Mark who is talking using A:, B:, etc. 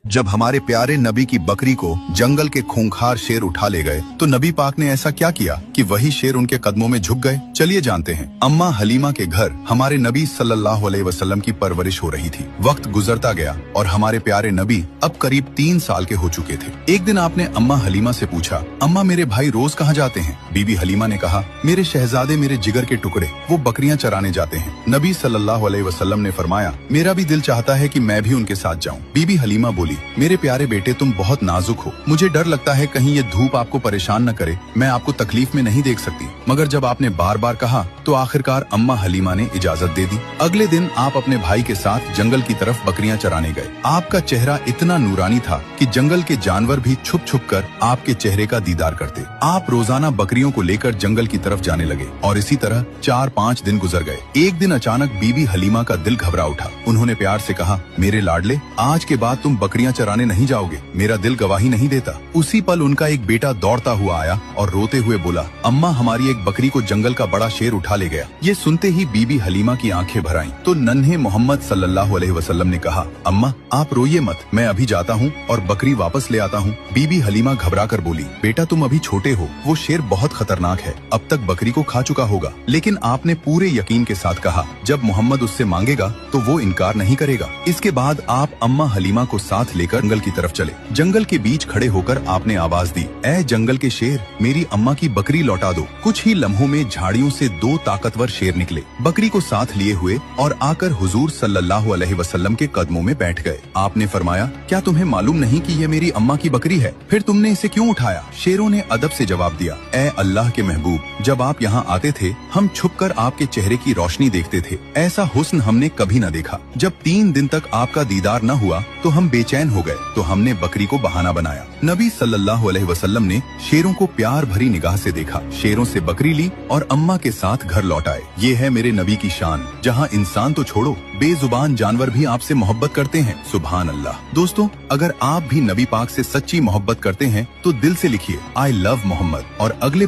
A: जब हमारे प्यारे नबी की बकरी को जंगल के खूंखार शेर उठा ले गए तो नबी पाक ने ऐसा क्या किया कि वही शेर उनके कदमों में झुक गए। चलिए जानते हैं। अम्मा हलीमा के घर हमारे नबी सल्लल्लाहु अलैहि वसल्लम की परवरिश हो रही थी। वक्त गुजरता गया और हमारे प्यारे नबी अब करीब 3 साल के हो चुके थे। एक दिन आपने अम्मा हलीमा से पूछा, अम्मा मेरे भाई रोज कहाँ जाते हैं? बीबी हलीमा ने कहा, मेरे शहजादे मेरे जिगर के टुकड़े, वो बकरियां चराने जाते हैं। नबी सल्लल्लाहु अलैहि वसल्लम ने फरमाया, मेरा भी दिल चाहता है कि मैं भी उनके साथ जाऊं। बीबी हलीमा बोली, मेरे प्यारे बेटे तुम बहुत नाजुक हो, मुझे डर लगता है कहीं ये धूप आपको परेशान न करे, मैं आपको तकलीफ में नहीं देख सकती। मगर जब आपने बार बार कहा तो आखिरकार अम्मा हलीमा ने इजाजत दे दी। अगले दिन आप अपने भाई के साथ जंगल की तरफ बकरियां चराने गए। आपका चेहरा इतना नूरानी था कि जंगल के जानवर भी छुप छुप कर आपके चेहरे का दीदार करते। आप रोजाना बकरियों को लेकर जंगल की तरफ जाने लगे और इसी तरह 4-5 दिन गुजर गए। एक दिन अचानक बीबी हलीमा का दिल घबरा उठा। उन्होंने प्यार से कहा, मेरे लाडले, आज के बाद तुम बकरियां चराने नहीं जाओगे, मेरा दिल गवाही नहीं देता। उसी पल उनका एक बेटा दौड़ता हुआ आया और रोते हुए बोला, अम्मा हमारी एक बकरी को जंगल का बड़ा शेर उठा ले गया। ये सुनते ही बीबी हलीमा की आंखें भर आईं। तो नन्हे मोहम्मद सल्लल्लाहु अलैहि वसल्लम ने कहा, अम्मा आप रोइए मत, मैं अभी जाता हूँ और बकरी वापस ले आता हूँ। बीबी हलीमा घबरा कर बोली, बेटा तुम अभी छोटे हो, वो शेर बहुत खतरनाक है, अब तक बकरी को खा चुका होगा। लेकिन आपने पूरे यकीन के साथ कहा, जब मोहम्मद उससे मांगेगा तो वो इनकार नहीं करेगा। इसके बाद आप अम्मा हलीमा को साथ लेकर जंगल की तरफ चले। जंगल के बीच खड़े होकर आपने आवाज दी, ऐ जंगल के शेर, मेरी अम्मा की बकरी लौटा दो। कुछ ही लम्हों में झाड़ियों से 2 ताकतवर शेर निकले, बकरी को साथ लिए हुए और आकर हुजूर सल्लल्लाहु अलैहि वसल्लम के कदमों में बैठ गए। आपने फरमाया, क्या तुम्हें मालूम नहीं कि ये मेरी अम्मा की बकरी है? फिर तुमने इसे क्यों उठाया? शेरों ने अदब से जवाब दिया, ऐ अल्लाह के महबूब, जब आप यहाँ आते थे हम छुपकर आपके चेहरे की रोशनी देखते थे, ऐसा हुस्न हमने कभी न देखा। जब 3 दिन तक आपका दीदार न हुआ तो हम बेचैन हो गए, तो हमने बकरी को बहाना बनाया। नबी सल्लल्लाहु अलैहि वसल्लम ने शेरों को प्यार भरी निगाह से देखा, शेरों से बकरी ली और अम्मा के साथ घर लौट आए। ये है मेरे नबी की शान, जहाँ इंसान तो छोड़ो, बेजुबान जानवर भी आपसे मोहब्बत करते हैं। सुभान अल्लाह। दोस्तों, अगर आप भी नबी पाक से सच्ची मोहब्बत करते हैं तो दिल से लिखिए, आई लव मोहम्मद और अगले